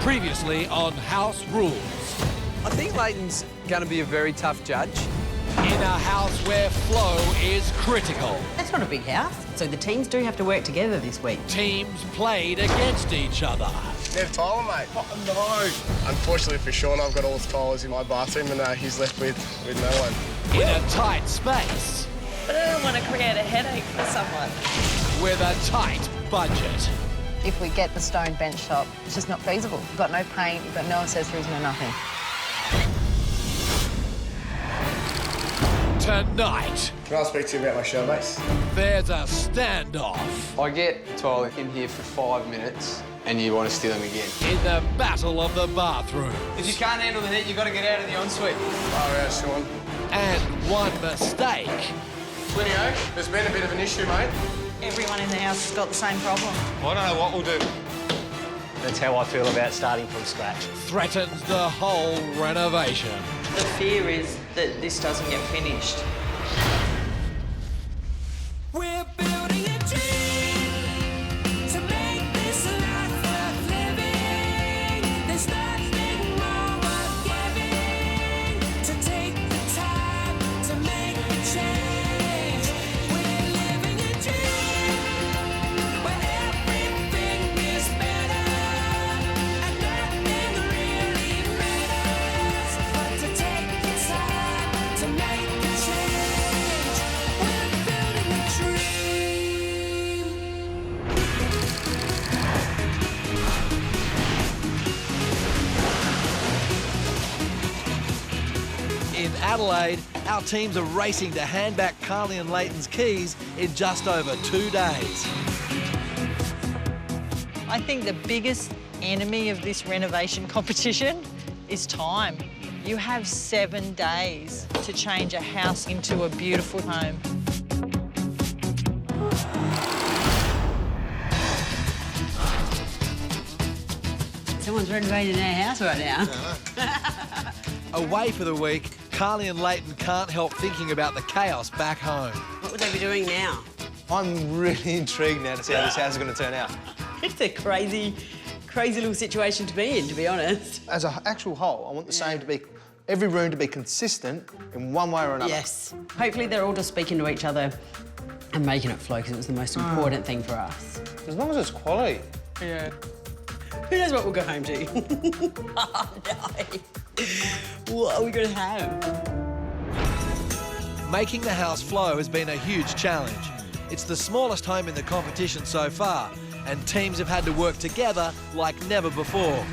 Previously on House Rules. I think Leighton's going to be a very tough judge. In a house where flow is critical. That's not a big house, so the teams do have to work together this week. Teams played against each other. Nev Tyler, mate. Oh, no. Unfortunately for Sean, I've got all the tilers in my bathroom and he's left with no one. In a tight space. But I don't want to create a headache for someone. With a tight budget. If we get the stone Benchtop, it's just not feasible. You've got no paint, you've got no accessories, no nothing. Tonight, Can I speak to you about my show base? there's a standoff I get Tyler in here for 5 minutes and you want to steal him again. in the battle of the bathroom. If you can't handle the heat, you've got to get out of the ensuite. Oh, yeah, Sean. And one mistake. Winio, there's been a bit of an issue, mate. Everyone in the house has got the same problem. I don't know what we'll do. That's how I feel about starting from scratch. Threatens the whole renovation. The fear is that this doesn't get finished. We're building a dream to make this life worth living. There's nothing wrong with giving, to take the time to make a change. We're living a dream where everything is better and nothing really matters but to take the time to make a change. We're building a dream. In Adelaide, our teams are racing to hand back Carly and Leighton's keys in just over 2 days. I think the biggest enemy of this renovation competition is time. You have 7 days to change a house into a beautiful home. Someone's renovating their house right now. Away for the week, Carly and Leighton can't help thinking about the chaos back home. What would they be doing now? I'm really intrigued now to see how this house is going to turn out. It's a crazy little situation to be in, to be honest. As an actual whole, I want the same to be, every room to be consistent in one way or another. Yes. Hopefully they're all just speaking to each other and making it flow, because it was the most important thing for us. As long as it's quality. Yeah. Who knows what we'll go home to? Oh, no. What are we going to have? Making the house flow has been a huge challenge. It's the smallest home in the competition so far, and teams have had to work together like never before.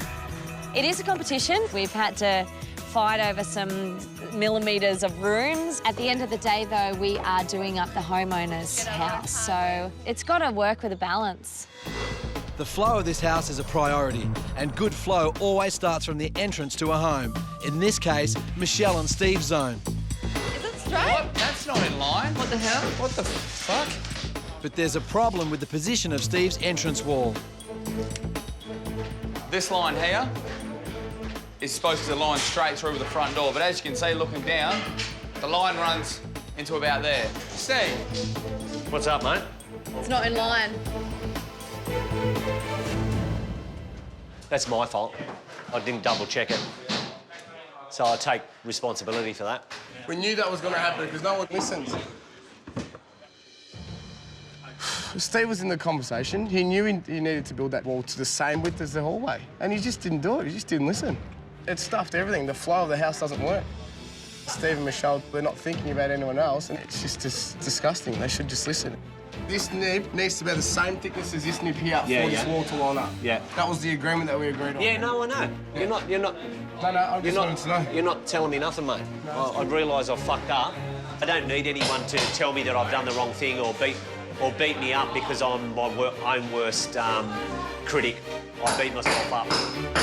It is a competition. We've had to fight over some millimetres of rooms. At the end of the day, though, we are doing up the homeowner's house, so it's got to work with a balance. The flow of this house is a priority, and good flow always starts from the entrance to a home. In this case, Michelle and Steve's zone. Is it straight? What? That's not in line. What the hell? What the fuck? But there's a problem with the position of Steve's entrance wall. This line here is supposed to line straight through the front door, but as you can see, looking down, the line runs into about there. Steve. What's up, mate? It's not in line. That's my fault. I didn't double check it. So I take responsibility for that. We knew that was going to happen because no one listens. Steve was in the conversation. He knew he needed to build that wall to the same width as the hallway, and he just didn't do it. He just didn't listen. It stuffed everything. The flow of the house doesn't work. Steve and Michelle, they're not thinking about anyone else, and it's just disgusting. They should just listen. This nib needs to be the same thickness as this nib here for this wall to line up. Yeah. That was the agreement that we agreed on. Yeah, no, I know. You're not. No, I'm just wanting to know. You're not telling me nothing, mate. I realise I've fucked up. I don't need anyone to tell me that I've done the wrong thing or beat me up because I'm my own worst critic. I beat myself up.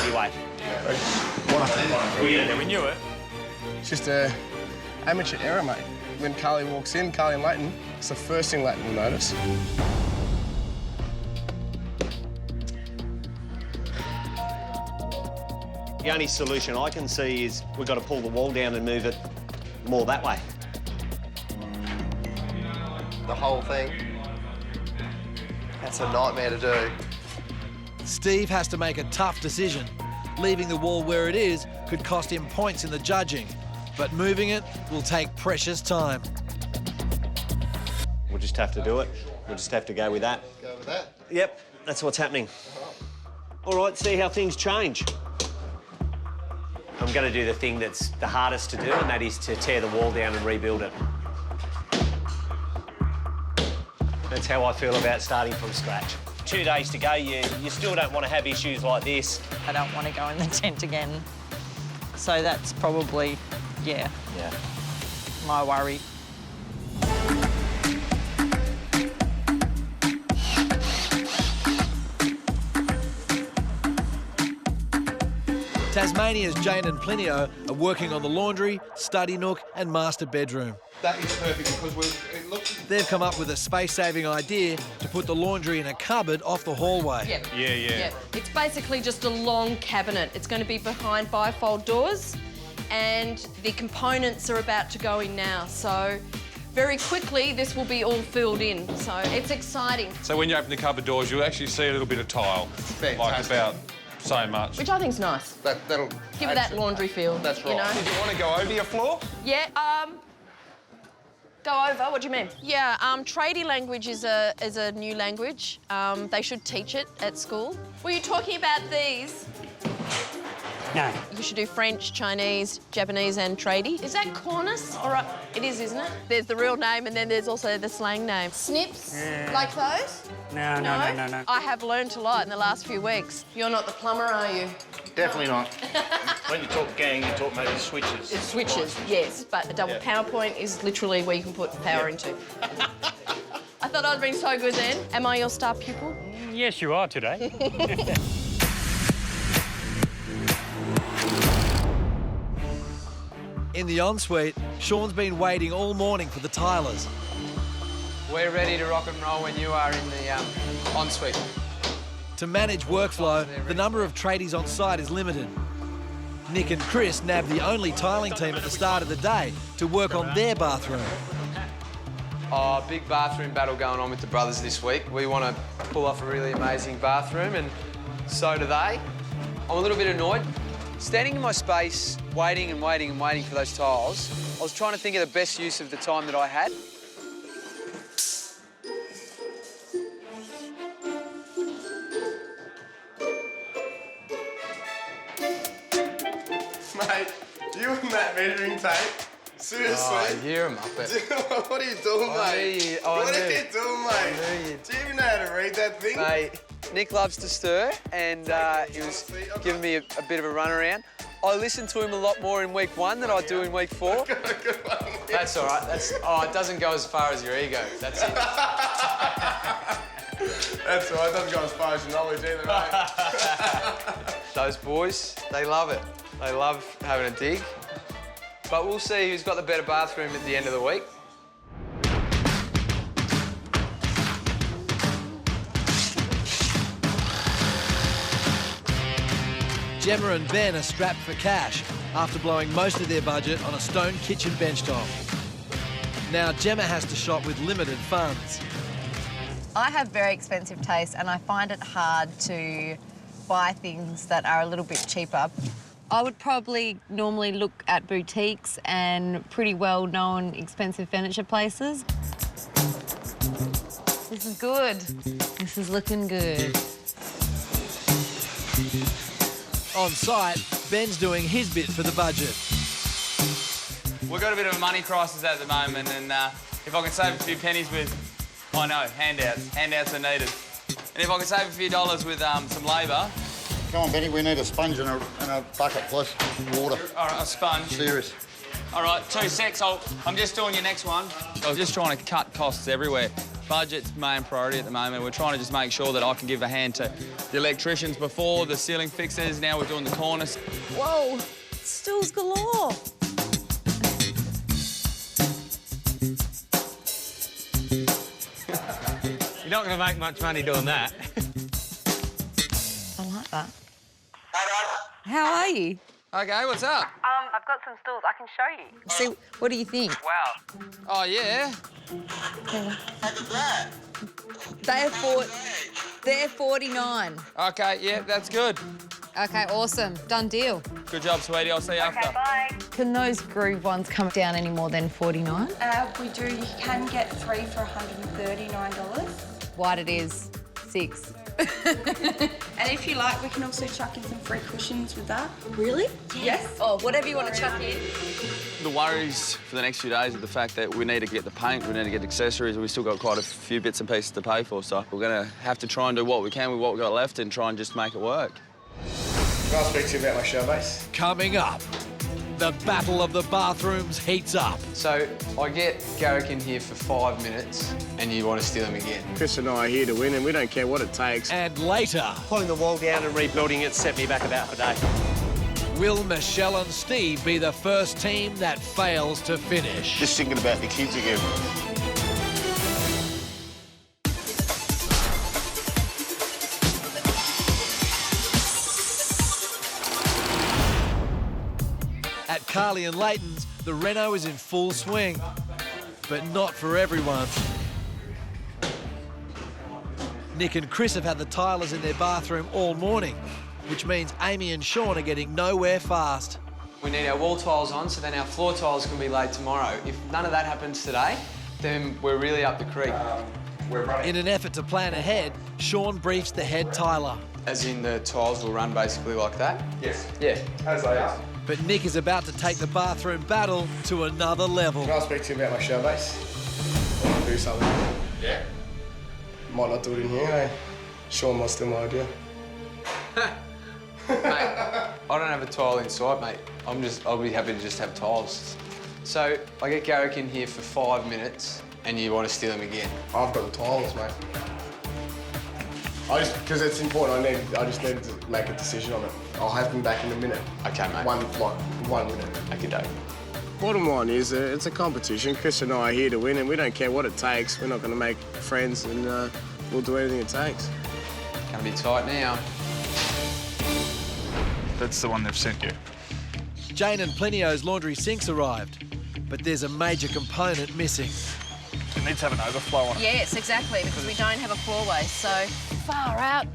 Anyway. Yeah, we knew it. It's just a amateur error, mate. When Carly walks in, Carly and Leighton, it's the first thing Leighton will notice. The only solution I can see is we've got to pull the wall down and move it more that way. The whole thing, that's a nightmare to do. Steve has to make a tough decision. Leaving the wall where it is could cost him points in the judging, but moving it will take precious time. We'll just have to do it. We'll just have to go with that. Go with that. Yep, that's what's happening. All right, see how things change. I'm going to do the thing that's the hardest to do, and that is to tear the wall down and rebuild it. That's how I feel about starting from scratch. 2 days to go, you still don't want to have issues like this. I don't want to go in the tent again. So that's probably, yeah, my worry. Tasmania's Jane and Plinio are working on the laundry, study nook and master bedroom. That is perfect because it looks... They've come up with a space-saving idea to put the laundry in a cupboard off the hallway. Yep. Yeah. It's basically just a long cabinet. It's going to be behind bifold doors and the components are about to go in now. So very quickly, this will be all filled in. So it's exciting. So when you open the cupboard doors, you'll actually see a little bit of tile. Fantastic. Like about so much. Which I think's nice. That'll... Give it that laundry feel. That's right. You know? Did you want to go over your floor? Yeah, go over, what do you mean? Yeah, tradie language is a new language. They should teach it at school. Were you talking about these? No. You should do French, Chinese, Japanese and tradie. Is that cornice? Or it is, isn't it? There's the real name and then there's also the slang name. Snips, like those? No. I have learned a lot in the last few weeks. You're not the plumber, are you? Definitely not. When you talk gang, you talk maybe switches. It's switches, yes, but a double power point is literally where you can put power into. I thought I was being so good then. Am I your star pupil? Yes, you are today. In the ensuite, Sean's been waiting all morning for the tilers. We're ready to rock and roll when you are in the ensuite. To manage workflow, the number of tradies on site is limited. Nick and Chris nabbed the only tiling team at the start of the day to work on their bathroom. Oh, big bathroom battle going on with the brothers this week. We want to pull off a really amazing bathroom, and so do they. I'm a little bit annoyed. Standing in my space, waiting for those tiles, I was trying to think of the best use of the time that I had. Mate, you and that measuring tape? Seriously? Oh, you're a muppet. What are you doing, mate? What are you doing, mate? Do you even know how to read that thing? Mate, Nick loves to stir, and he was giving me a bit of a run around. I listened to him a lot more in week 1 than I do in week 4. That's all right. It doesn't go as far as your ego. That's it. That's all right. It doesn't go as far as your knowledge either, mate. Those boys, they love it. They love having a dig. But we'll see who's got the better bathroom at the end of the week. Gemma and Ben are strapped for cash after blowing most of their budget on a stone kitchen benchtop. Now Gemma has to shop with limited funds. I have very expensive taste and I find it hard to buy things that are a little bit cheaper. I would probably normally look at boutiques and pretty well-known expensive furniture places. This is good. This is looking good. On site, Ben's doing his bit for the budget. We've got a bit of a money crisis at the moment, and if I can save a few pennies with, I know, handouts are needed. And if I can save a few dollars with some labour. Come on, Benny, we need a sponge and a bucket plus water. All right, a sponge. Serious. All right, 2 secs. I'm just doing your next one. I was just trying to cut costs everywhere. Budget's main priority at the moment. We're trying to just make sure that I can give a hand to the electricians before, the ceiling fixers. Now we're doing the cornice. Whoa, stools galore. You're not going to make much money doing that. I like that. How are you? Okay, what's up? I've got some stools. I can show you. See, what do you think? Wow. Oh, yeah? They're 49. Okay, yeah, that's good. Okay, awesome. Done deal. Good job, sweetie. I'll see you after. Bye. Can those groove ones come down any more than $49? We do. You can get 3 for $139. White it is. 6. And if you like, we can also chuck in some free cushions with that. Really? Yes. Oh, whatever you want to chuck in. The worries for the next few days are the fact that we need to get the paint, we need to get accessories, and we've still got quite a few bits and pieces to pay for, so we're going to have to try and do what we can with what we've got left and try and just make it work. Can I speak to you about my show base? Coming up, the battle of the bathrooms heats up. So I get Garrick in here for 5 minutes and you want to steal him again. Chris and I are here to win and we don't care what it takes. And later, Pulling the wall down and rebuilding it set me back about a day. will Michelle and Steve be the first team that fails to finish? Just thinking about the kids again. At Carly and Leighton's, the reno is in full swing, but not for everyone. Nick and Chris have had the tilers in their bathroom all morning, which means Amy and Sean are getting nowhere fast. We need our wall tiles on so then our floor tiles can be laid tomorrow. If none of that happens today, then we're really up the creek. In an effort to plan ahead, Sean briefs the head tiler. As in the tiles will run basically like that? Yes. Yeah. As they are. But Nick is about to take the bathroom battle to another level. Can I speak to you about my show base? I want to do something. Yeah. Might not do it in here, eh? Sean might steal my idea. Mate, I don't have a tile inside, mate. I'll be happy to just have tiles. So I get Garrick in here for 5 minutes and you want to steal him again. I've got the tiles, mate. Because it's important, I just need to make a decision on it. I'll have them back in a minute. Okay, mate. 1 minute. Okay, doke. Bottom line is, it's a competition. Chris and I are here to win, and we don't care what it takes. We're not going to make friends, and we'll do anything it takes. Gonna be tight now. That's the one they've sent you. Jane and Plinio's laundry sinks arrived, but there's a major component missing. It needs to have an overflow on it. Yes, exactly, because we don't have a floor waste, so far out.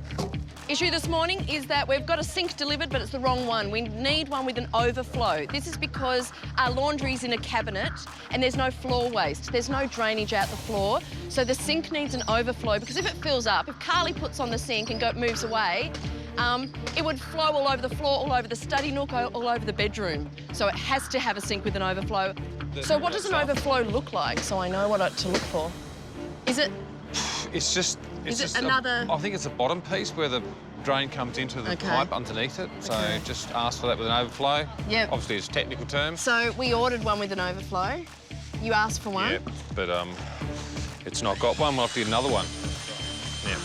Issue this morning is that we've got a sink delivered, but it's the wrong one. We need one with an overflow. This is because our laundry's in a cabinet and there's no floor waste. There's no drainage out the floor, so the sink needs an overflow because if it fills up, if Carly puts on the sink and moves away, it would flow all over the floor, all over the study nook, all over the bedroom. So it has to have a sink with an overflow. So what does an overflow look like, so I know what to look for? Is it... It's just... Is it another... I think it's the bottom piece where the drain comes into the pipe underneath it. So just ask for that with an overflow. Yep. Obviously, it's a technical term. So we ordered one with an overflow. You asked for one? Yeah, but it's not got one. We'll have to get another one. Yeah.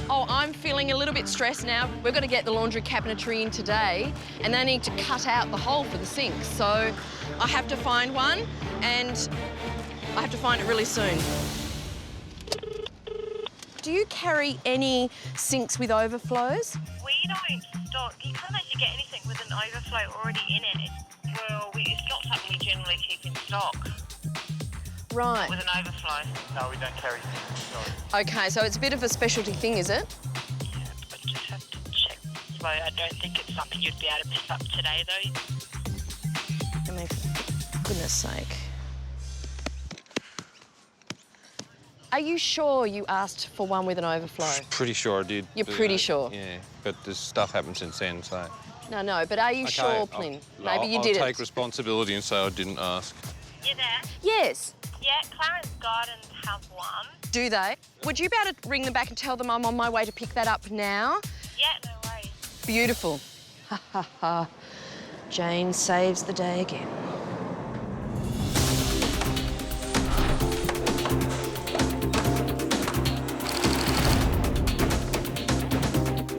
Oh, I'm feeling a little bit stressed now. We've got to get the laundry cabinetry in today, and they need to cut out the hole for the sink. So I have to find one, and I have to find it really soon. Do you carry any sinks with overflows? We don't stock. You can't actually get anything with an overflow already in it. Well, it's not something we generally keep in stock. Right. With an overflow. No, we don't carry things. No. OK, so it's a bit of a specialty thing, is it? Yeah, but just have to check. So I don't think it's something you'd be able to pick up today, though. I mean, for goodness sake. Are you sure you asked for one with an overflow? Pretty sure I did. You're pretty sure? Yeah, but there's stuff happened since then, so... No, but are you sure, Plyn? Maybe you did I'll it. take responsibility and say I didn't ask. You there? Yes. Yeah, Clarence Gardens have one. Do they? Would you be able to ring them back and tell them I'm on my way to pick that up now? Yeah, no worries. Beautiful. Ha, ha, ha. Jane saves the day again.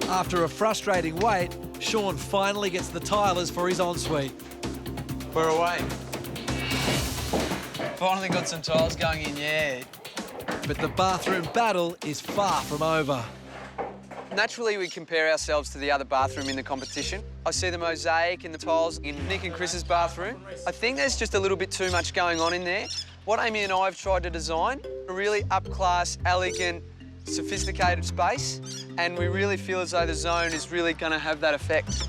After a frustrating wait, Sean finally gets the tilers for his ensuite. We're away. Finally got some tiles going in, yeah. But the bathroom battle is far from over. Naturally, we compare ourselves to the other bathroom in the competition. I see the mosaic and the tiles in Nick and Chris's bathroom. I think there's just a little bit too much going on in there. What Amy and I have tried to design, a really up-class, elegant, sophisticated space, and we really feel as though the zone is really going to have that effect.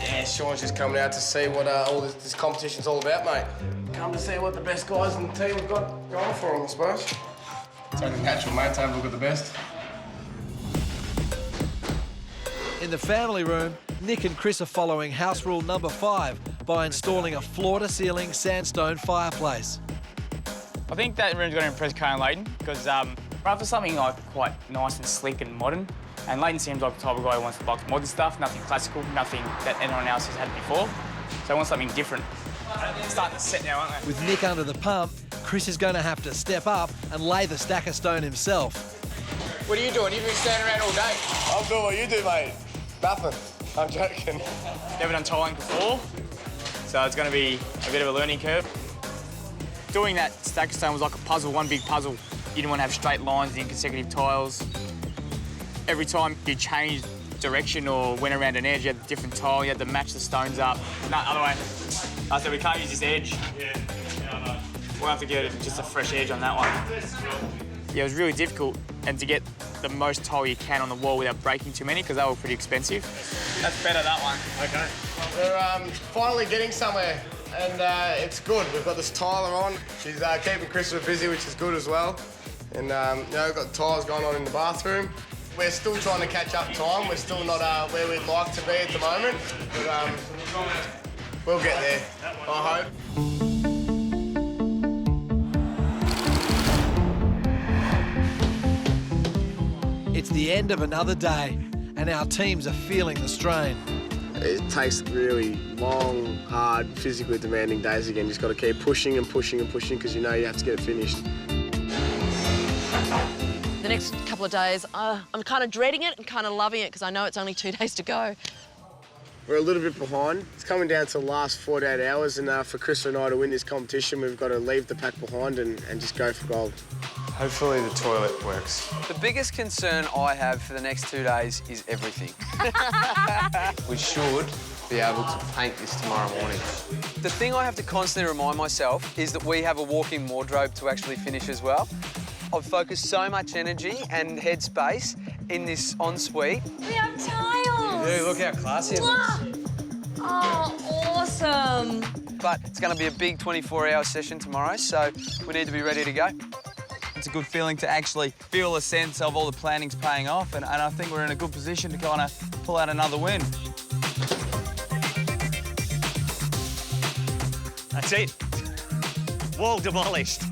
Yeah, Sean's just coming out to see what all this competition's all about, mate. Come to see what the best guys in the team have got going for them, I suppose. It's only natural, mate, to have a look at the best. In the family room, Nick and Chris are following house rule number 5 by installing a floor-to-ceiling sandstone fireplace. I think that room's going to impress Kay and Leighton because after something like quite nice and sleek and modern, and Leighton seems like the type of guy who wants to like modern stuff, nothing classical, nothing that anyone else has had before. So I want something different. It's starting to set now, aren't they? With Nick under the pump, Chris is going to have to step up and lay the stack of stone himself. What are you doing? You've been standing around all day. I'm doing what you do, mate. Nothing. I'm joking. Never done tiling before, so it's going to be a bit of a learning curve. Doing that stack of stone was like a puzzle, one big puzzle. You didn't want to have straight lines in consecutive tiles. Every time you changed direction or went around an edge, you had a different tile, you had to match the stones up. No, other way. I said, we can't use this edge. Yeah, I know. We'll have to get just a fresh edge on that one. Yeah, it was really difficult, and to get the most tile you can on the wall without breaking too many, because they were pretty expensive. That's better, that one. Okay. We're finally getting somewhere, and it's good. We've got this tiler on. She's keeping Christopher busy, which is good as well. And, you know, we've got tiles going on in the bathroom. We're still trying to catch up time. We're still not where we'd like to be at the moment, but we'll get there, I hope. It's the end of another day, and our teams are feeling the strain. It takes really long, hard, physically demanding days again. You just got to keep pushing and pushing and pushing because you know you have to get it finished. The next couple of days, I'm kind of dreading it and kind of loving it because I know it's only 2 days to go. We're a little bit behind. It's coming down to the last 48 hours, and for Chris and I to win this competition, we've got to leave the pack behind and just go for gold. Hopefully the toilet works. The biggest concern I have for the next 2 days is everything. We should be able to paint this tomorrow morning. The thing I have to constantly remind myself is that we have a walk-in wardrobe to actually finish as well. I've focused so much energy and headspace in this ensuite. We have tiles! Dude, look how classy it looks. Oh, awesome! But it's going to be a big 24-hour session tomorrow, so we need to be ready to go. It's a good feeling to actually feel a sense of all the planning's paying off, and I think we're in a good position to kind of pull out another win. That's it. Wall demolished.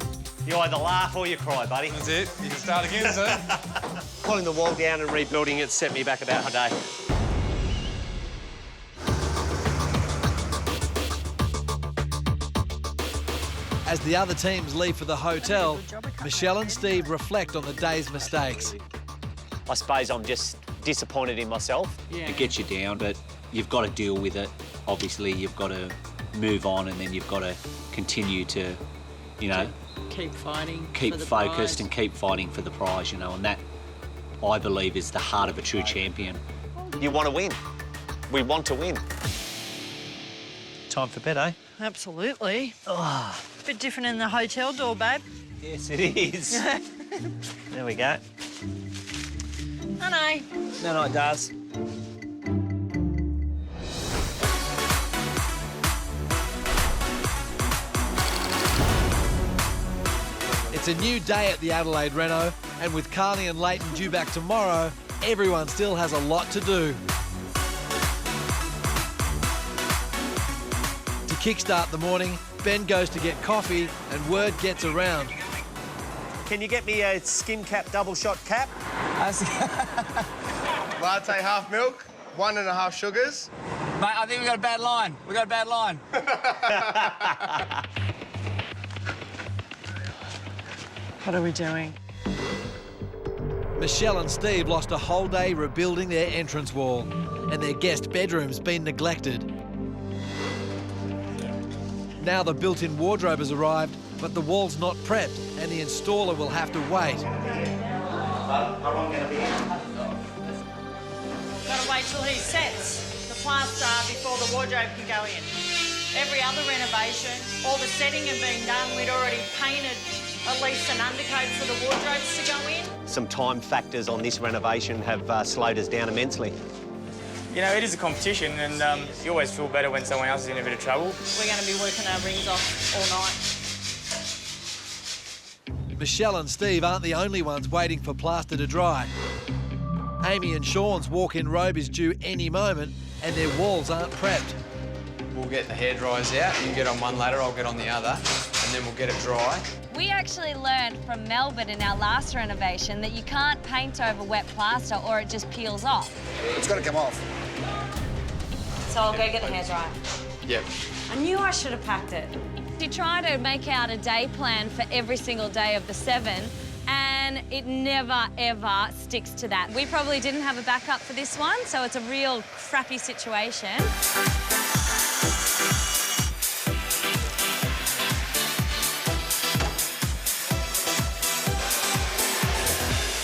You either laugh or you cry, buddy. That's it. You can start again, sir. Pulling the wall down and rebuilding it set me back about a day. As the other teams leave for the hotel, Michelle and Steve reflect on the day's mistakes. I suppose I'm just disappointed in myself. Yeah. It gets you down, but you've got to deal with it. Obviously, you've got to move on, and then you've got to continue to, you know, keep fighting. Keep for the focused prize. and keep fighting for the prize, you know, and that, I believe, is the heart of a true champion. You want to win. We want to win. Time for bed, eh? Absolutely. Oh. Bit different in the hotel door, babe. Yes, it is. There we go. I know. No, it does. It's a new day at the Adelaide Reno, and with Carly and Leighton due back tomorrow, everyone still has a lot to do. To kickstart the morning, Ben goes to get coffee, and word gets around. Can you get me a skin cap double shot cap? Latte, half milk, 1.5 sugars. Mate, I think we got a bad line. We got a bad line. What are we doing? Michelle and Steve lost a whole day rebuilding their entrance wall, and their guest bedroom's been neglected. Now the built-in wardrobe has arrived, but the wall's not prepped, and the installer will have to wait. Gotta wait till he sets the plaster before the wardrobe can go in. Every other renovation, all the setting had been done. We'd already painted at least an undercoat for the wardrobes to go in. Some time factors on this renovation have slowed us down immensely. You know, it is a competition, and you always feel better when someone else is in a bit of trouble. We're going to be working our rings off all night. Michelle and Steve aren't the only ones waiting for plaster to dry. Amy and Sean's walk-in robe is due any moment and their walls aren't prepped. We'll get the hairdryers out. You can get on one ladder, I'll get on the other, and then we'll get it dry. We actually learned from Melbourne in our last renovation that you can't paint over wet plaster or it just peels off. It's got to come off. So I'll go get the hairdryer. Yep. I knew I should have packed it. You try to make out a day plan for every single day of the 7, and it never, ever sticks to that. We probably didn't have a backup for this one, so it's a real crappy situation.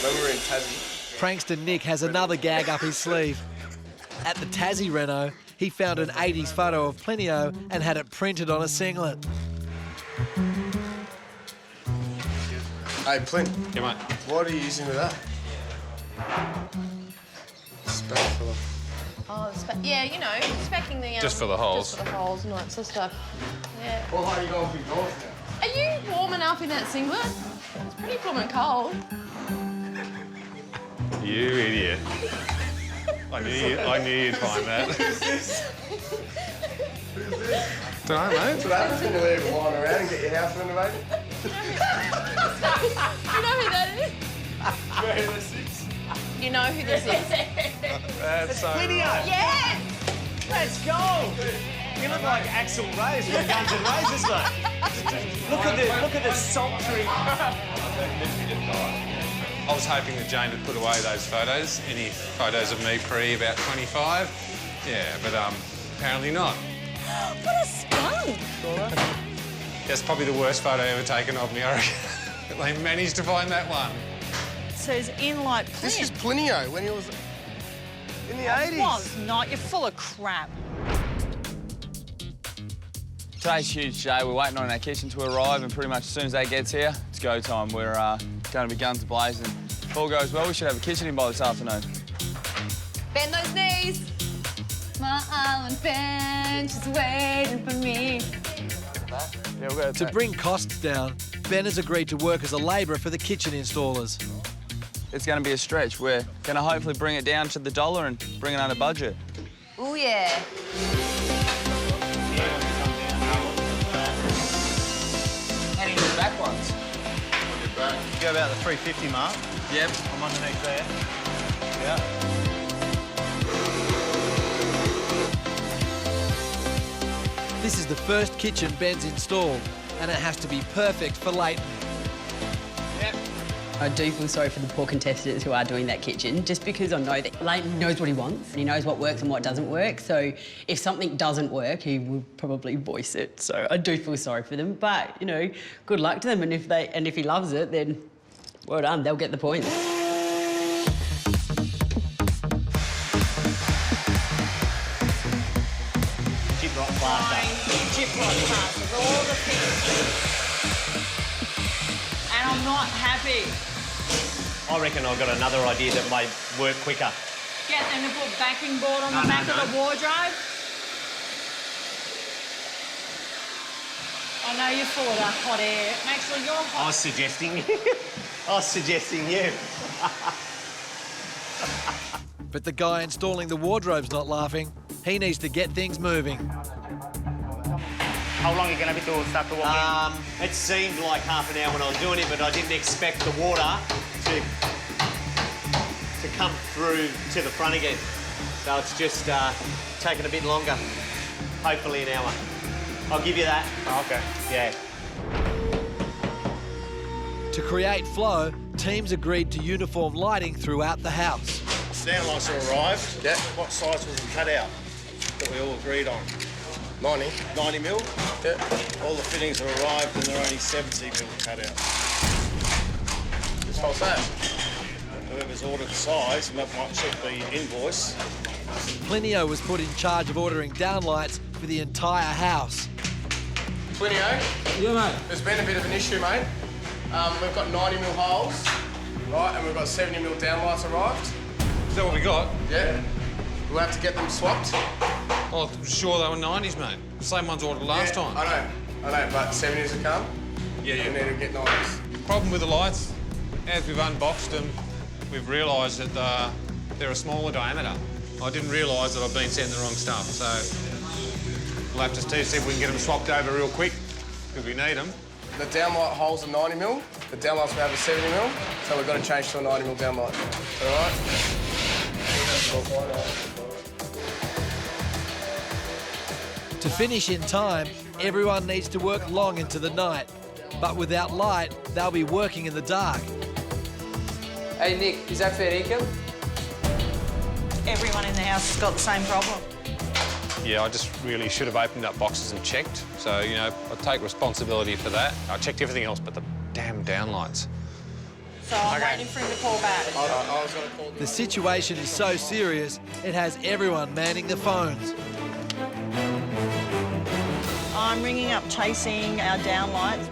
When we were in Tassie. Prankster Nick has another gag up his sleeve. At the Tassie reno, he found an 80s photo of Plinio and had it printed on a singlet. Hey, Plint. Yeah, mate. What are you using with that? Spatula. Oh, yeah, you know, specking the... Just for the holes. Just for the holes and all that sort of stuff. Yeah. Well, how are you going for your doors now? Are you warm enough in that singlet? It's pretty blooming cold. You idiot. I knew you'd find that. Don't know, mate. So that was going to leave it lying around and get your house renovated? You know who that is? You know who this is? That's so Lydia! right. Yes! Let's go! You look like Axl Rose from Guns N' Roses, though. Look at the sultry... I was hoping that Jane would put away those photos, any photos of me pre about 25. Yeah, but apparently not. What a spunk! That's probably the worst photo ever taken of me, I reckon. They managed to find that one. So it's in like Plint. This is Plinio when he was in the 80s. It was not. You're full of crap. Today's a huge day. We're waiting on our kitchen to arrive, and pretty much as soon as that gets here, it's go time. We're going to be guns blazing. If all goes well, we should have a kitchen in by this afternoon. Bend those knees. My island bench is waiting for me. Yeah, we'll go To bring costs down, Ben has agreed to work as a labourer for the kitchen installers. It's going to be a stretch. We're going to hopefully bring it down to the dollar and bring it under budget. Oh, yeah. How do you do the back ones? Go about the 350 mark. Yep. I'm underneath there. Yeah. This is the first kitchen Ben's installed, and it has to be perfect for Leighton. I do feel sorry for the poor contestants who are doing that kitchen, just because I know that Leighton knows what he wants. He knows what works and what doesn't work. So if something doesn't work, he will probably voice it. So I do feel sorry for them. But, you know, good luck to them. And if he loves it, then well done, they'll get the points. Gyprock plaster. Gyprock plaster, all the things. And I'm not happy. I reckon I've got another idea that may work quicker. Get them to put backing board on the back of the wardrobe. I know you're full of that hot air. Actually, you're hot. I was suggesting you. But the guy installing the wardrobe's not laughing. He needs to get things moving. How long are you going to be stuck to walk in? It seemed like half an hour when I was doing it, but I didn't expect the water to come through to the front again. So it's just taken a bit longer. Hopefully an hour. I'll give you that. Oh, okay. Yeah. To create flow, teams agreed to uniform lighting throughout the house. Downlights have arrived. Yeah. What size was the cutout that we all agreed on? 90. 90 mil? Yeah. All the fittings have arrived and they're only 70 mil cutout. Just what's that? Whoever's ordered the size might check the invoice. Plinio was put in charge of ordering downlights for the entire house. Plinio? Yeah, mate. There's been a bit of an issue, mate. We've got 90mm holes, right, and we've got 70mm downlights arrived. Is that what we got? Yeah. We'll have to get them swapped. Oh, sure they were 90s, mate. The same ones ordered last time. I know, but 70s have come. Yeah. We need to get 90s. Problem with the lights, as we've unboxed them, we've realised that they're a smaller diameter. I didn't realise that I've been sent the wrong stuff, so we'll have to see if we can get them swapped over real quick, because we need them. The downlight holes are 90mm, the downlights we have are 70mm, so we've got to change to a 90mm downlight. All right? To finish in time, everyone needs to work long into the night. But without light, they'll be working in the dark. Hey, Nick, is that fair income? Everyone in the house has got the same problem. Yeah, I just really should have opened up boxes and checked. So, you know, I take responsibility for that. I checked everything else but the damn downlights. So I'm waiting for him to call back. I was going to call. The situation is so serious, it has everyone manning the phones. I'm ringing up chasing our downlights.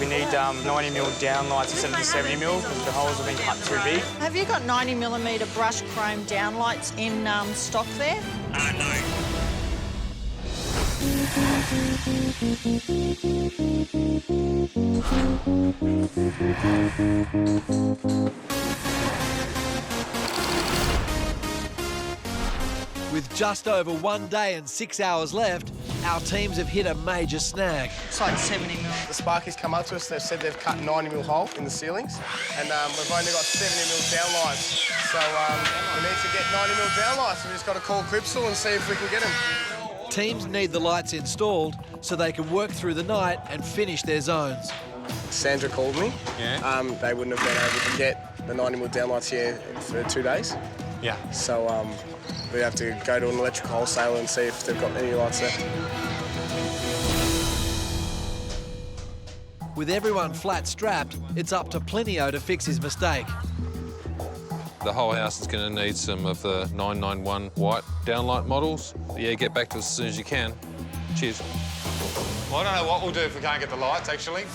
We need 90mm downlights instead of the 70mm because the holes have been cut too big. Have you got 90mm brushed chrome downlights in stock there? No. With just over 1 day and 6 hours left, our teams have hit a major snag. It's like 70mm. The Sparkies come up to us, they've said they've cut 90mm hole in the ceilings, and we've only got 70mm downlights. So we need to get 90mm downlights. We've just got to call Clipsal and see if we can get them. Teams need the lights installed so they can work through the night and finish their zones. Sandra called me. Yeah. They wouldn't have been able to get the 90mm downlights here for 2 days. Yeah. So we have to go to an electrical wholesaler and see if they've got any lights there. With everyone flat strapped, it's up to Plinio to fix his mistake. The whole house is going to need some of the 991 white downlight models. Yeah, get back to us as soon as you can. Cheers. Well, I don't know what we'll do if we can't get the lights, actually.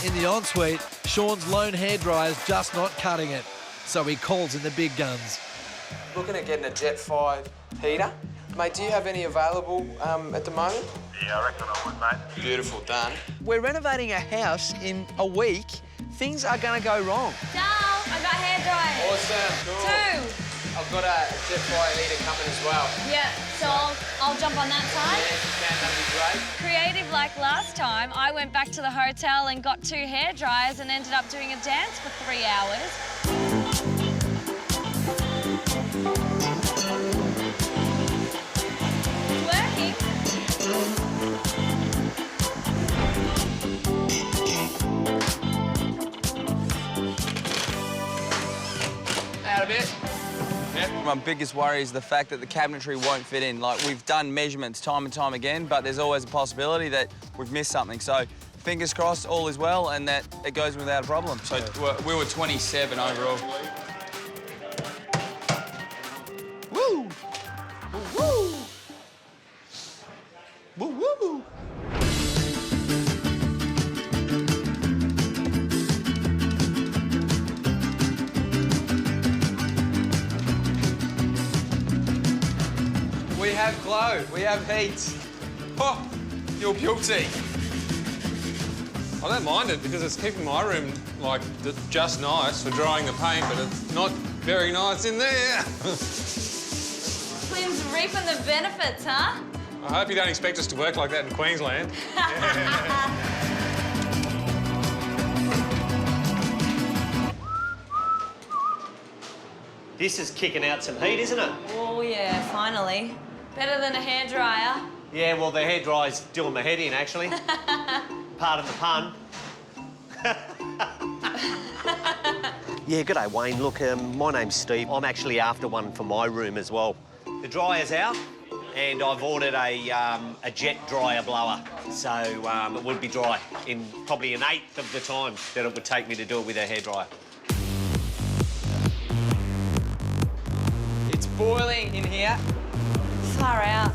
In the ensuite, Sean's lone hairdryer's just not cutting it, so he calls in the big guns. Looking at getting a Jet 5 heater. Mate, do you have any available at the moment? Yeah, I reckon I would, mate. Beautiful, done. We're renovating a house in a week. Things are going to go wrong. Dal, I got hairdryers. Awesome, cool. 2. I've got a Jet 5 heater coming as well. Yeah, so I'll jump on that side. Yeah, if you can, that'd be great. Creative like last time, I went back to the hotel and got 2 hairdryers and ended up doing a dance for 3 hours. Working. Out a bit. My biggest worry is the fact that the cabinetry won't fit in. Like, we've done measurements time and time again, but there's always a possibility that we've missed something. So, fingers crossed, all is well, and that it goes without a problem. So, we were 27 overall. Woo! Woo! Woo, woo, woo. We have glow, we have heat. Oh, you're guilty. I don't mind it because it's keeping my room, like, just nice for drying the paint, but it's not very nice in there. Quinn's reaping the benefits, huh? I hope you don't expect us to work like that in Queensland. This is kicking out some heat, isn't it? Oh, yeah, finally. Better than a hairdryer. Yeah, well, the hairdryer's doing my head in, actually. Pardon the pun. Yeah, good day, Wayne. Look, my name's Steve. I'm actually after one for my room as well. The dryer's out, and I've ordered a jet dryer blower, so it would be dry in probably an 1/8 of the time that it would take me to do it with a hairdryer. It's boiling in here. Far out.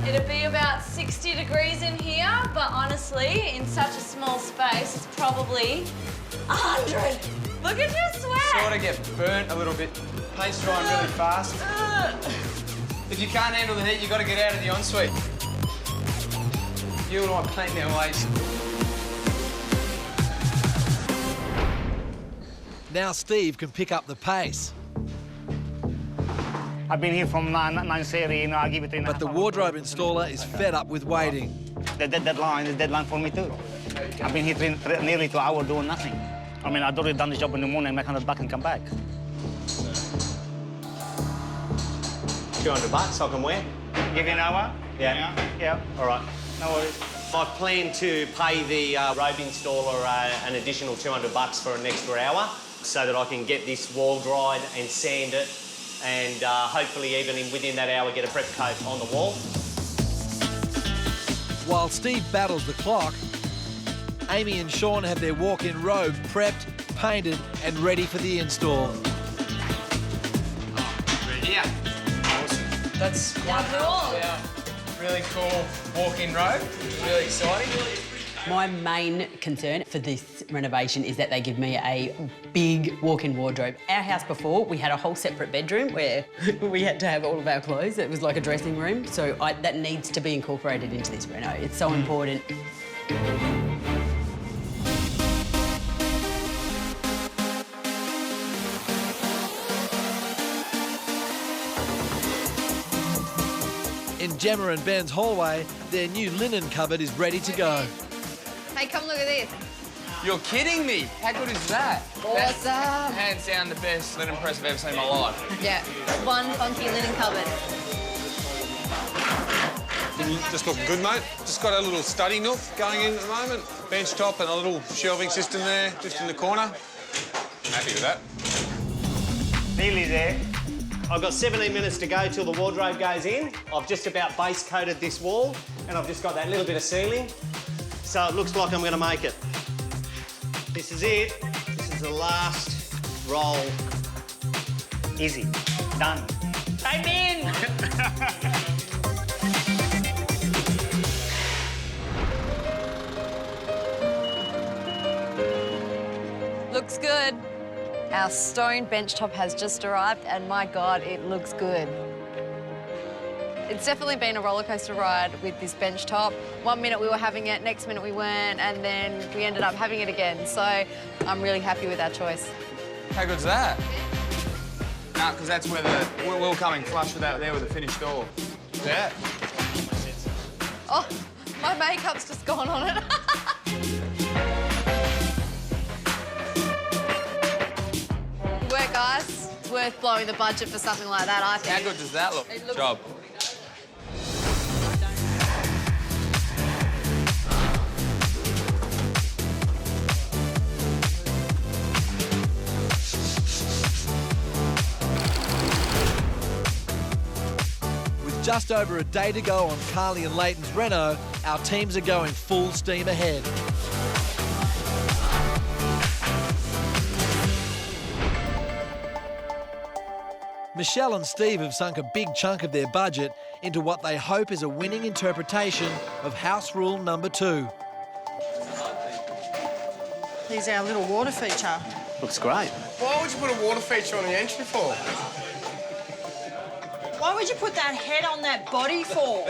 It'd be about 60 degrees in here, but honestly, in such a small space, it's probably 100. Look at your sweat. Sort of get burnt a little bit. Paint's drying really fast. If you can't handle the heat, you've got to get out of the ensuite. You and I paint our ways. Now Steve can pick up the pace. I've been here from 9:30, you know, I give it 3.5 But the wardrobe installer is fed up with waiting. The deadline is deadline for me too. I've been here nearly 2 hours doing nothing. I mean, I'd already done the job in the morning, make $100 and come back. $200 I can wear. Give you an hour? Yeah. Yeah. All right. No worries. I've planned to pay the robe installer an additional $200 for an extra hour so that I can get this wall dried and sand it and hopefully even within that hour get a prep coat on the wall. While Steve battles the clock, Amy and Sean have their walk-in robe prepped, painted and ready for the install. Yeah. Awesome. That's quite cool. Yeah. Really cool walk-in robe. Really exciting. My main concern for this renovation is that they give me a big walk-in wardrobe. Our house before, we had a whole separate bedroom where we had to have all of our clothes. It was like a dressing room, so that needs to be incorporated into this reno. It's so important. In Gemma and Ben's hallway, their new linen cupboard is ready to go. Hey, come look at this. You're kidding me. How good is that? Awesome. That's hands down the best linen press I've ever seen in my life. Yeah, one funky linen cupboard. Just looking good, mate. Just got a little study nook going in at the moment. Benchtop and a little shelving system there, just in the corner. I'm happy with that. Nearly there. I've got 17 minutes to go till the wardrobe goes in. I've just about base coated this wall and I've just got that little bit of ceiling. So it looks like I'm going to make it. This is it. This is the last roll. Easy. Done. I'm in. Looks good. Our stone benchtop has just arrived and my God, it looks good. It's definitely been a rollercoaster ride with this benchtop. 1 minute we were having it, next minute we weren't, and then we ended up having it again. So I'm really happy with our choice. How good's that? No, because that's where we're coming flush with that there with the finished door. Yeah. Oh, my makeup's just gone on it. Good work, guys. It's worth blowing the budget for something like that, I think. How good does that look? It Job. Just over a day to go on Carly and Leighton's reno, our teams are going full steam ahead. Michelle and Steve have sunk a big chunk of their budget into what they hope is a winning interpretation of house rule number 2. Here's our little water feature. Looks great. Why would you put a water feature on the entry for? Why would you put that head on that body for?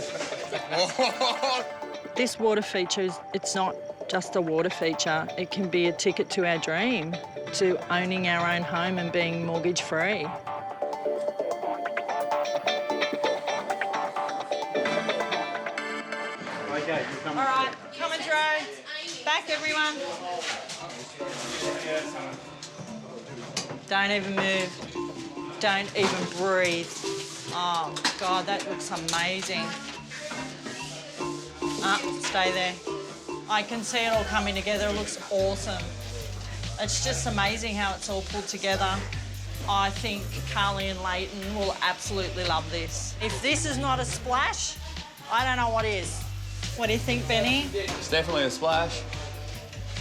This water feature, it's not just a water feature. It can be a ticket to our dream, to owning our own home and being mortgage-free. Okay, All right, coming through. Back, everyone. Don't even move. Don't even breathe. Oh, God, that looks amazing. Stay there. I can see it all coming together. It looks awesome. It's just amazing how it's all pulled together. I think Carly and Leighton will absolutely love this. If this is not a splash, I don't know what is. What do you think, Benny? It's definitely a splash.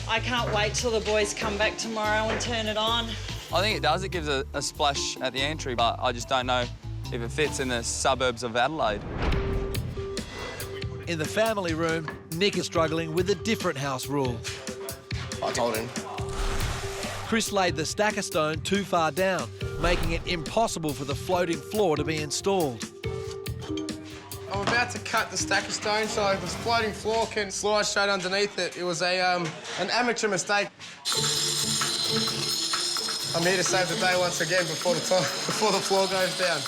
I can't wait till the boys come back tomorrow and turn it on. I think it does. It gives a splash at the entry, but I just don't know if it fits in the suburbs of Adelaide. In the family room, Nick is struggling with a different house rule. I told him. Chris laid the stacker stone too far down, making it impossible for the floating floor to be installed. I'm about to cut the stacker stone so the floating floor can slide straight underneath it. It was an amateur mistake. I'm here to save the day once again before the floor goes down.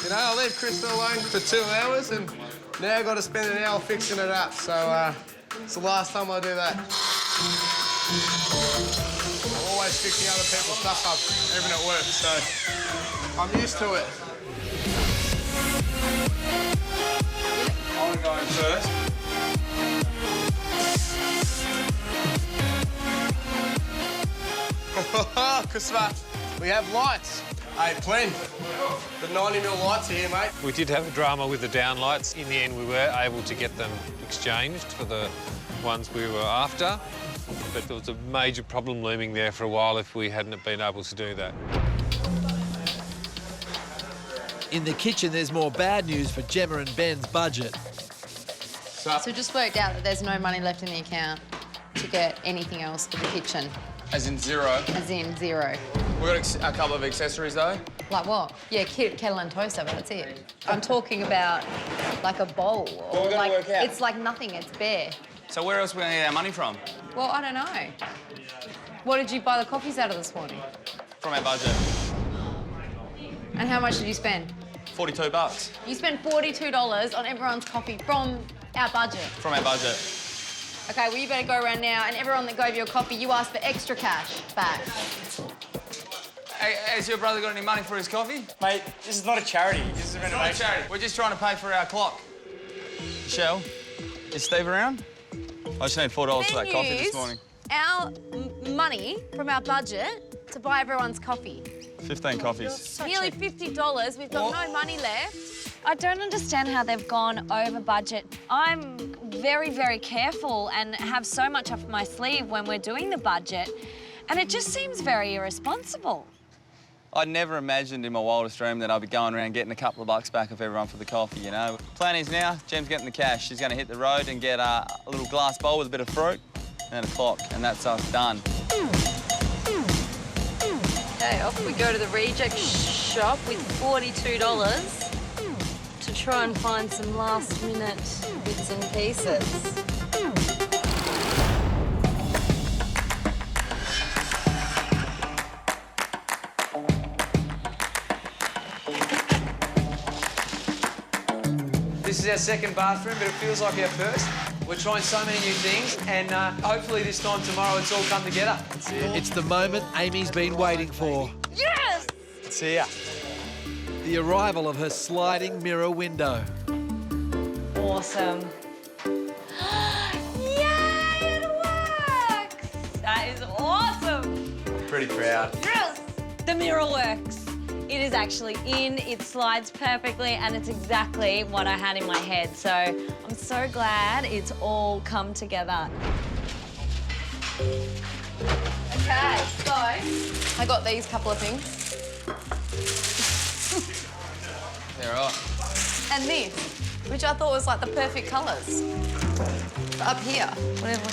You know, I leave Chris alone for 2 hours and now I've got to spend an hour fixing it up. So it's the last time I do that. I'm always fixing other people's stuff up, even at work, so I'm used to it. I'm going first. Christopher, we have lights. Hey, Glenn, the 90mm lights are here, mate. We did have a drama with the Downlights. In the end, we were able to get them exchanged for the ones we were after. But there was a major problem looming there for a while if we hadn't been able to do that. In the kitchen, there's more bad news for Gemma and Ben's budget. So just worked out that there's no money left in the account to get anything else for the kitchen. As in zero? As in 0. We've got a couple of accessories, though. Like what? Yeah, kettle and toaster, but that's it. I'm talking about like a bowl. Well, we're gonna work out. It's like nothing, it's bare. So where else are we going to get our money from? Well, I don't know. What did you buy the coffees out of this morning? From our budget. And how much did you spend? $42. You spent $42 on everyone's coffee from our budget. From our budget. Okay, well, you better go around now, and everyone that gave you a coffee, you ask for extra cash back. Hey, has your brother got any money for his coffee? Mate, this is not a charity. This is a It's not a renovation. charity. We're just trying to pay for our clock. Michelle, is Steve around? I just need $4 for that coffee this Use morning. our money from our budget to buy everyone's coffee. 15 coffees. Nearly $50. We've got no money left. I don't understand how they've gone over budget. I'm very, very careful and have so much up my sleeve when we're doing the budget, and it just seems very irresponsible. I'd never imagined in my wildest dream that I'd be going around getting a couple of bucks back off everyone for the coffee, you know. Plan is now, Gem's getting the cash. She's going to hit the road and get a little glass bowl with a bit of fruit and a clock, and that's us done. Okay, off we go to the reject shop with $42 to try and find some last-minute bits and pieces. This is our second bathroom, but it feels like our first. We're trying so many new things, and hopefully this time tomorrow it's all come together. It's the moment Amy's been waiting for. Yes! See ya. The arrival of her sliding mirror window. Awesome. Yay, it works! That is awesome. Pretty proud. Yes! The mirror works. It is actually in, it slides perfectly, and it's exactly what I had in my head. So I'm so glad it's all come together. Okay, so I got these couple of things. Yeah, right. And this, which I thought was like the perfect colours. Up here, whatever.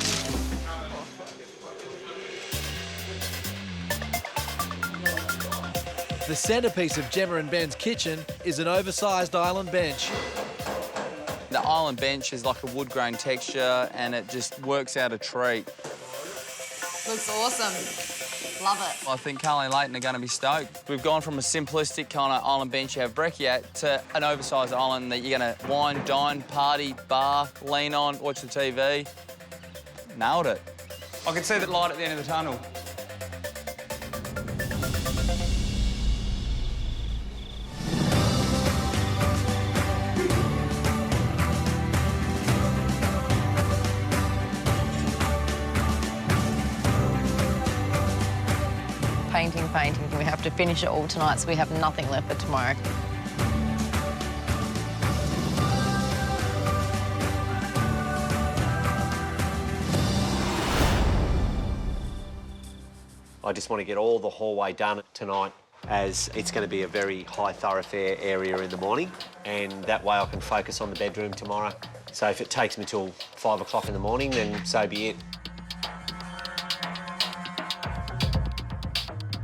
The centrepiece of Gemma and Ben's kitchen is an oversized island bench. The island bench is like a wood grain texture and it just works out a treat. Looks awesome. Love it. I think Carly and Leighton are going to be stoked. We've gone from a simplistic kind of island bench you have brekkie at to an oversized island that you're going to wine, dine, party, bar, lean on, watch the TV. Nailed it. I can see that light at the end of the tunnel. Painting. We have to finish it all tonight, so we have nothing left for tomorrow. I just want to get all the hallway done tonight, as it's going to be a very high thoroughfare area in the morning, and that way I can focus on the bedroom tomorrow. So if it takes me till 5 o'clock in the morning, then so be it.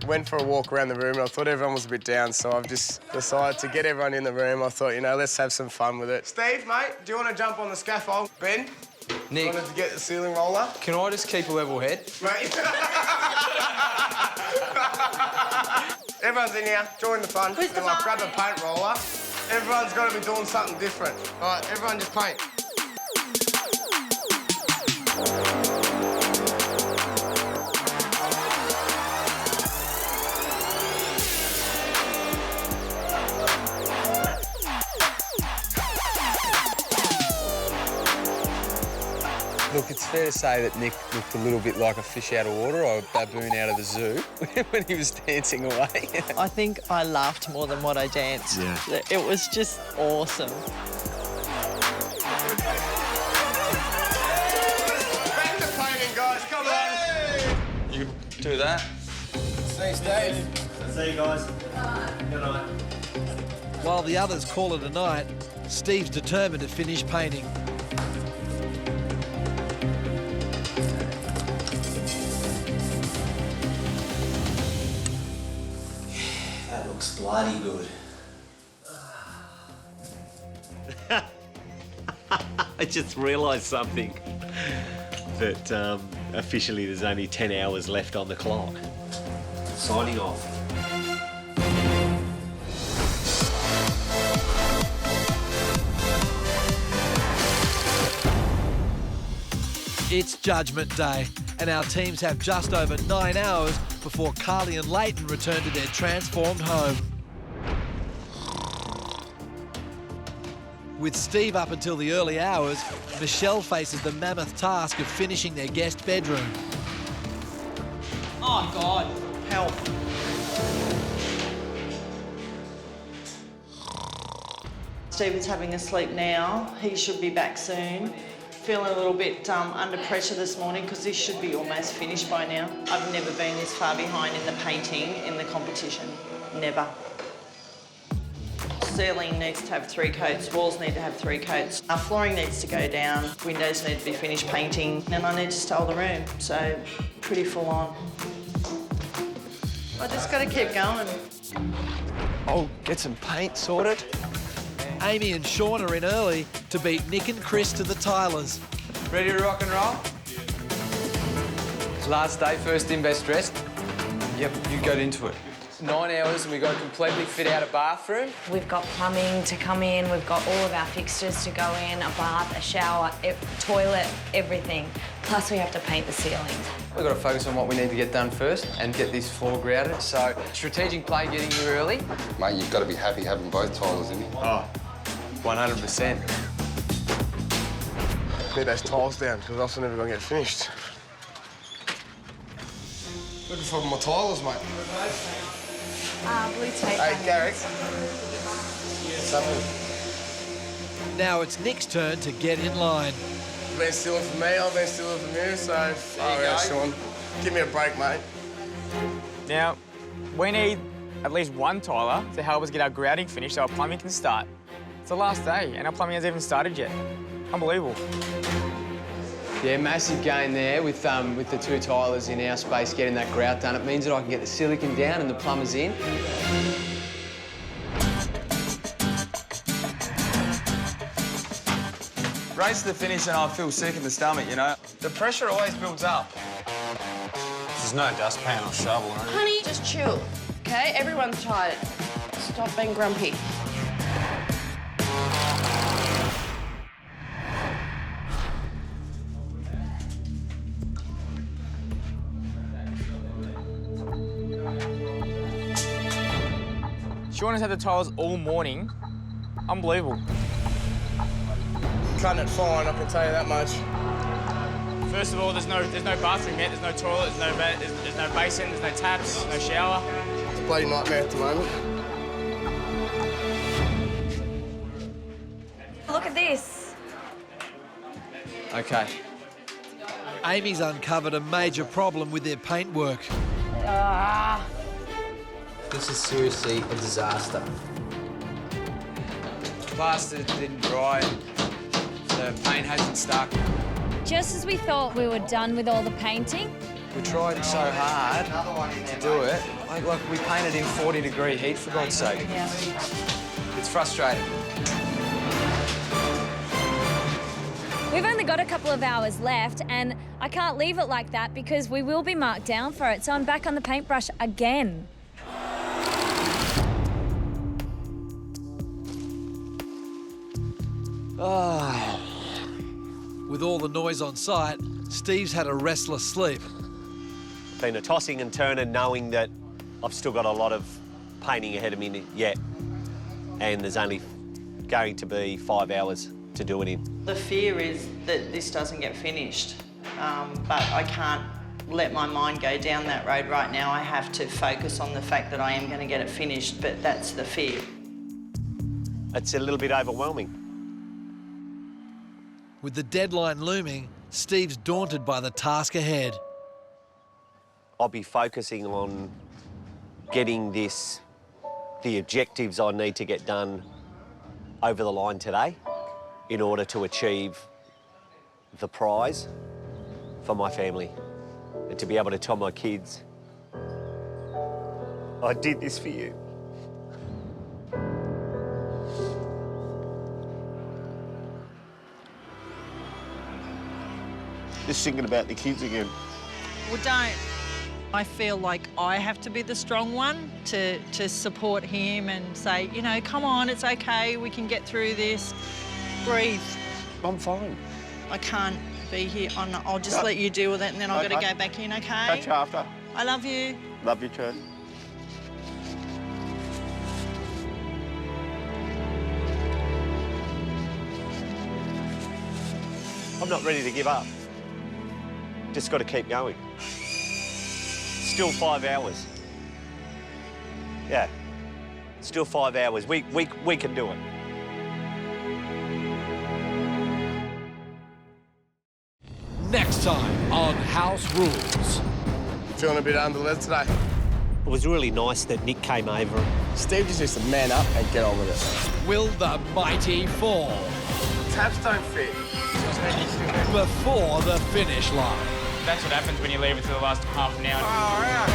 Went for a walk around the room and I thought everyone was a bit down, so I've just decided to get everyone in the room. I thought, you know, let's have some fun with it. Steve, mate, do you want to jump on the scaffold? Ben? Nick. Wanted to get the ceiling roller? Can I just keep a level head? Mate. Everyone's in here, join the fun. Who's the Like, fun? grab a paint roller. Everyone's got to be doing something different. All right, everyone just paint. Look, it's fair to say that Nick looked a little bit like a fish out of water or a baboon out of the zoo when he was dancing away. I think I laughed more than what I danced. Yeah. It was just awesome. Back to painting, guys, come on. You do that. See, Steve. See you guys. Good night. While the others call it a night, Steve's determined to finish painting. That looks bloody good. I just realised something. That officially there's only 10 hours left on the clock. Signing off. It's Judgment Day, and our teams have just over 9 hours before Carly and Leighton return to their transformed home. With Steve up until the early hours, Michelle faces the mammoth task of finishing their guest bedroom. Oh, God, help. Stephen's having a sleep now. He should be back soon. Feeling a little bit under pressure this morning because this should be almost finished by now. I've never been this far behind in the painting in the competition. Never. Ceiling needs to have 3 coats, walls need to have 3 coats. Our flooring needs to go down, windows need to be finished painting, and I need to style the room, so pretty full on. I just got to keep going. I'll get some paint sorted. Amy and Sean are in early to beat Nick and Chris to the tilers. Ready to rock and roll? Last day, first in, best dressed. Yep, you got into it. 9 hours and we've got to completely fit out a bathroom. We've got plumbing to come in, we've got all of our fixtures to go in, a bath, a shower, toilet, everything. Plus we have to paint the ceilings. We've got to focus on what we need to get done first and get this floor grouted. So, strategic play getting here early. Mate, you've got to be happy having both tilers in here. Oh, 100%. Need those tiles down, because else I'm never going to get finished. Looking for my tilers, mate. Blue tape. Hey, Garrick. What's happening? Now it's Nick's turn to get in line. You've been stealing from me, I've been stealing from you, so... Oh, yeah, Sean. Give me a break, mate. Now, we need at least one tiler to help us get our grouting finished so our plumbing can start. It's the last day and our plumbing hasn't even started yet. Unbelievable. Yeah, massive gain there with the 2 tilers in our space getting that grout done. It means that I can get the silicon down and the plumbers in. Race to the finish and I feel sick in the stomach, you know. The pressure always builds up. There's no dustpan or shovel, right? Honey, just chill, okay? Everyone's tired. Stop being grumpy. Sean has had the tiles all morning. Unbelievable. Cutting it fine, I can tell you that much. First of all, there's no bathroom yet. There's no toilet. There's no basin. There's no taps. No shower. It's a bloody nightmare at the moment. Look at this. OK. Amy's uncovered a major problem with their paintwork. This is seriously a disaster. Plaster didn't dry. the paint hasn't stuck. Just as we thought we were done with all the painting, We tried so hard to do it. Like we painted in 40-degree heat, for God's sake. Yeah. It's frustrating. we've only got a couple of hours left and I can't leave it like that because we will be marked down for it. So I'm back on the paintbrush again. With all the noise on site, Steve's had a restless sleep. Been a tossing and turning, knowing that I've still got a lot of painting ahead of me yet, and there's only going to be 5 hours to do it in. The fear is that this doesn't get finished, but I can't let my mind go down that road right now. I have to focus on the fact that I am going to get it finished, but that's the fear. It's a little bit overwhelming. With the deadline looming, Steve's daunted by the task ahead. I'll be focusing on getting the objectives I need to get done over the line today in order to achieve the prize for my family and to be able to tell my kids, I did this for you. Just thinking about the kids again. Well, don't. I feel like I have to be the strong one to support him and say, you know, come on, it's okay, we can get through this. Breathe. I'm fine. I can't be here. I'll just let you deal with it and then I've got to go back in, okay? Catch you after. I love you. Love you too. I'm not ready to give up. Just got to keep going. Still 5 hours. Yeah, still 5 hours. We can do it. Next time on House Rules. Feeling a bit under the lead today? It was really nice that Nick came over. Steve just needs to man up and get on with it. Will the mighty fall? Taps don't fit. Before the finish line. That's what happens when you leave it to the last half an hour. Oh, yeah.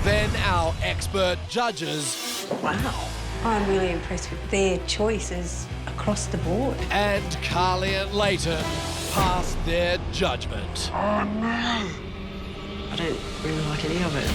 Then our expert judges. Wow. I'm really impressed with their choices across the board. And Carly and Leighton pass their judgment. Oh, no. I don't really like any of it.